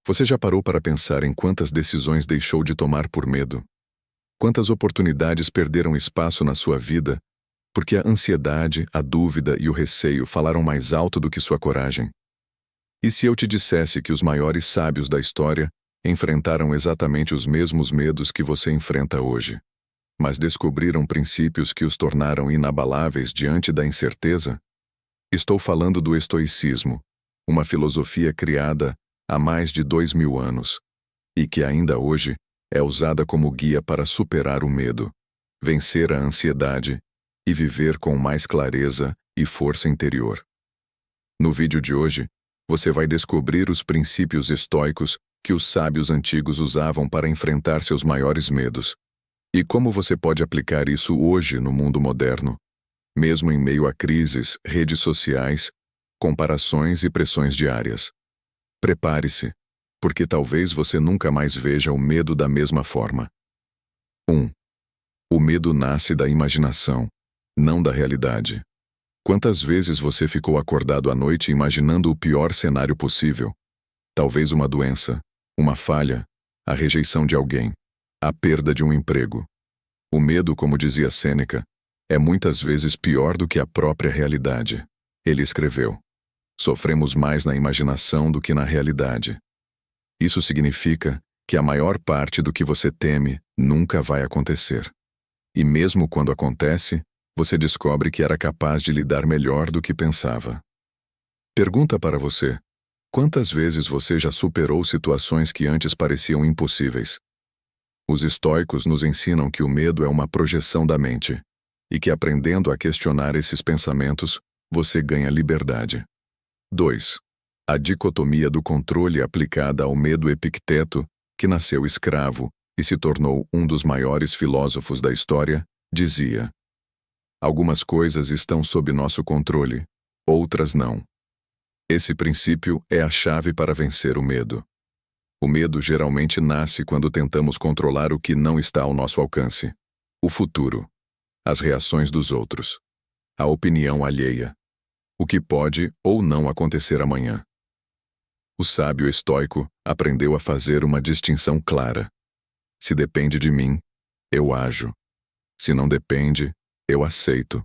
Você já parou para pensar em quantas decisões deixou de tomar por medo? Quantas oportunidades perderam espaço na sua vida porque a ansiedade, a dúvida e o receio falaram mais alto do que sua coragem? E se eu te dissesse que os maiores sábios da história enfrentaram exatamente os mesmos medos que você enfrenta hoje, mas descobriram princípios que os tornaram inabaláveis diante da incerteza? Estou falando do estoicismo, uma filosofia criada há mais de 2000 anos, e que ainda hoje é usada como guia para superar o medo, vencer a ansiedade e viver com mais clareza e força interior. No vídeo de hoje, você vai descobrir os princípios estoicos que os sábios antigos usavam para enfrentar seus maiores medos, e como você pode aplicar isso hoje no mundo moderno, mesmo em meio a crises, redes sociais, comparações e pressões diárias. Prepare-se, porque talvez você nunca mais veja o medo da mesma forma. 1. O medo nasce da imaginação, não da realidade. Quantas vezes você ficou acordado à noite imaginando o pior cenário possível? Talvez uma doença, uma falha, a rejeição de alguém, a perda de um emprego. O medo, como dizia Sêneca, é muitas vezes pior do que a própria realidade. Ele escreveu: sofremos mais na imaginação do que na realidade. Isso significa que a maior parte do que você teme nunca vai acontecer. E mesmo quando acontece, você descobre que era capaz de lidar melhor do que pensava. Pergunta para você: quantas vezes você já superou situações que antes pareciam impossíveis? Os estoicos nos ensinam que o medo é uma projeção da mente, e que aprendendo a questionar esses pensamentos, você ganha liberdade. 2. A dicotomia do controle aplicada ao medo. Epicteto, que nasceu escravo e se tornou um dos maiores filósofos da história, dizia: algumas coisas estão sob nosso controle, outras não. Esse princípio é a chave para vencer o medo. O medo geralmente nasce quando tentamos controlar o que não está ao nosso alcance: o futuro, as reações dos outros, a opinião alheia, o que pode ou não acontecer amanhã. O sábio estoico aprendeu a fazer uma distinção clara. Se depende de mim, eu ajo. Se não depende, eu aceito.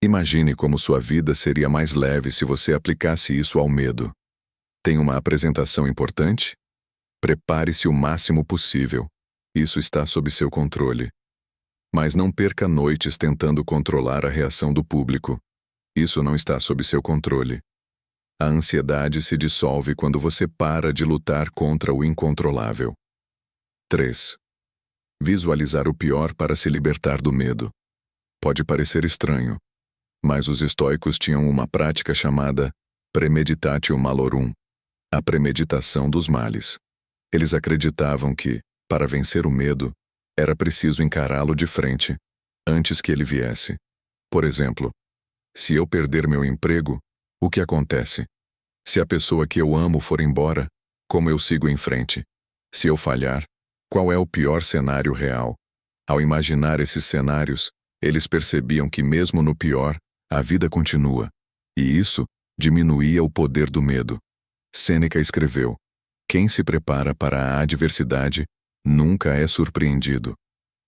Imagine como sua vida seria mais leve se você aplicasse isso ao medo. Tem uma apresentação importante? Prepare-se o máximo possível. Isso está sob seu controle. Mas não perca noites tentando controlar a reação do público. Isso não está sob seu controle. A ansiedade se dissolve quando você para de lutar contra o incontrolável. 3. Visualizar o pior para se libertar do medo. Pode parecer estranho, mas os estoicos tinham uma prática chamada premeditatio malorum, a premeditação dos males. Eles acreditavam que, para vencer o medo, era preciso encará-lo de frente, antes que ele viesse. Por exemplo, se eu perder meu emprego, o que acontece? Se a pessoa que eu amo for embora, como eu sigo em frente? Se eu falhar, qual é o pior cenário real? Ao imaginar esses cenários, eles percebiam que mesmo no pior, a vida continua. E isso diminuía o poder do medo. Sêneca escreveu: quem se prepara para a adversidade nunca é surpreendido.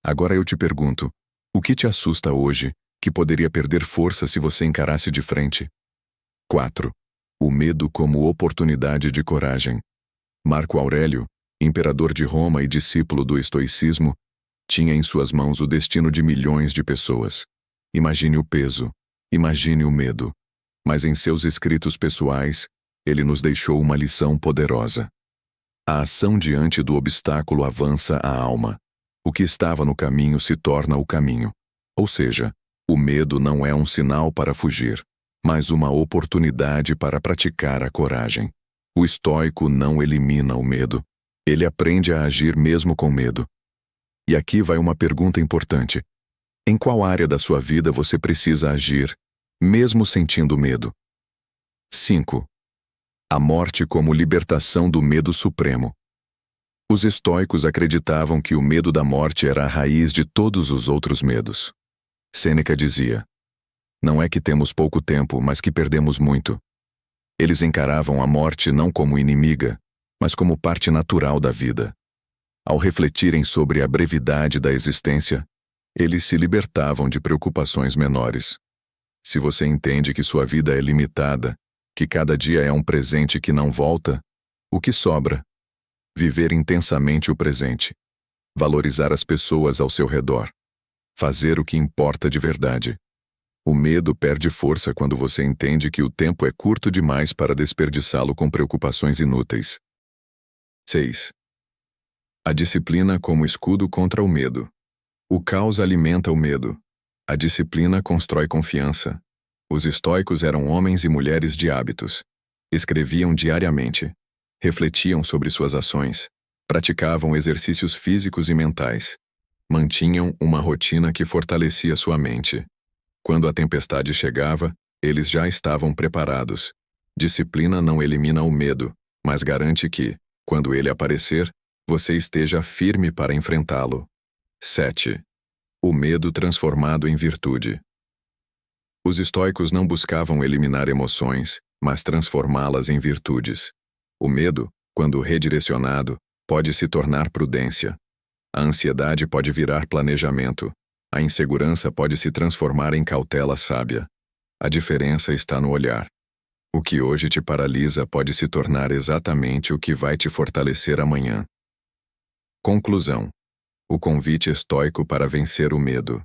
Agora eu te pergunto, o que te assusta hoje que poderia perder força se você encarasse de frente? 4. O medo como oportunidade de coragem. Marco Aurélio, imperador de Roma e discípulo do estoicismo, tinha em suas mãos o destino de milhões de pessoas. Imagine o peso, imagine o medo. Mas em seus escritos pessoais, ele nos deixou uma lição poderosa. A ação diante do obstáculo avança a alma. O que estava no caminho se torna o caminho. Ou seja, o medo não é um sinal para fugir, mas uma oportunidade para praticar a coragem. O estoico não elimina o medo. Ele aprende a agir mesmo com medo. E aqui vai uma pergunta importante. Em qual área da sua vida você precisa agir, mesmo sentindo medo? 5. A morte como libertação do medo supremo. Os estoicos acreditavam que o medo da morte era a raiz de todos os outros medos. Sêneca dizia: não é que temos pouco tempo, mas que perdemos muito. Eles encaravam a morte não como inimiga, mas como parte natural da vida. Ao refletirem sobre a brevidade da existência, eles se libertavam de preocupações menores. Se você entende que sua vida é limitada, que cada dia é um presente que não volta, o que sobra? Viver intensamente o presente. Valorizar as pessoas ao seu redor. Fazer o que importa de verdade. O medo perde força quando você entende que o tempo é curto demais para desperdiçá-lo com preocupações inúteis. 6. A disciplina como escudo contra o medo. O caos alimenta o medo. A disciplina constrói confiança. Os estoicos eram homens e mulheres de hábitos. Escreviam diariamente. Refletiam sobre suas ações. Praticavam exercícios físicos e mentais. Mantinham uma rotina que fortalecia sua mente. Quando a tempestade chegava, eles já estavam preparados. Disciplina não elimina o medo, mas garante que, quando ele aparecer, você esteja firme para enfrentá-lo. 7. O medo transformado em virtude. Os estoicos não buscavam eliminar emoções, mas transformá-las em virtudes. O medo, quando redirecionado, pode se tornar prudência. A ansiedade pode virar planejamento. A insegurança pode se transformar em cautela sábia. A diferença está no olhar. O que hoje te paralisa pode se tornar exatamente o que vai te fortalecer amanhã. Conclusão. O convite estoico para vencer o medo.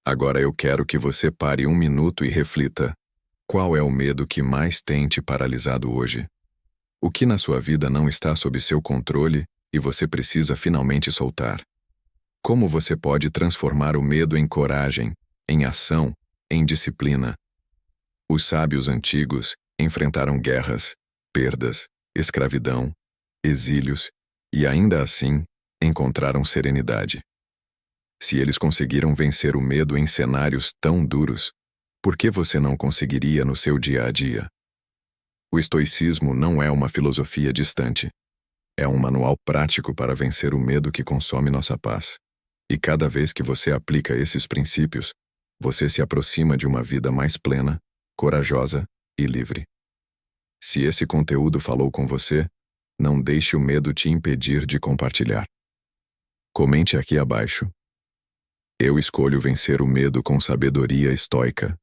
Agora eu quero que você pare um minuto e reflita. Qual é o medo que mais tem te paralisado hoje? O que na sua vida não está sob seu controle e você precisa finalmente soltar? Como você pode transformar o medo em coragem, em ação, em disciplina? Os sábios antigos enfrentaram guerras, perdas, escravidão, exílios e ainda assim encontraram serenidade. Se eles conseguiram vencer o medo em cenários tão duros, por que você não conseguiria no seu dia a dia? O estoicismo não é uma filosofia distante. É um manual prático para vencer o medo que consome nossa paz. E cada vez que você aplica esses princípios, você se aproxima de uma vida mais plena, corajosa e livre. Se esse conteúdo falou com você, não deixe o medo te impedir de compartilhar. Comente aqui abaixo. Eu escolho vencer o medo com sabedoria estoica.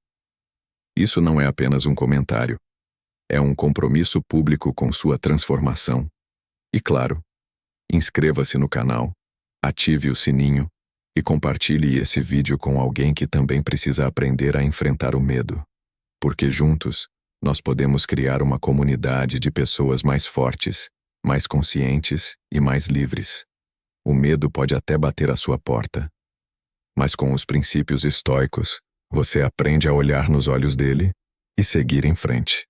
Isso não é apenas um comentário. É um compromisso público com sua transformação. E claro, inscreva-se no canal, ative o sininho e compartilhe esse vídeo com alguém que também precisa aprender a enfrentar o medo. Porque juntos, nós podemos criar uma comunidade de pessoas mais fortes, mais conscientes e mais livres. O medo pode até bater à sua porta. Mas com os princípios estoicos, você aprende a olhar nos olhos dele e seguir em frente.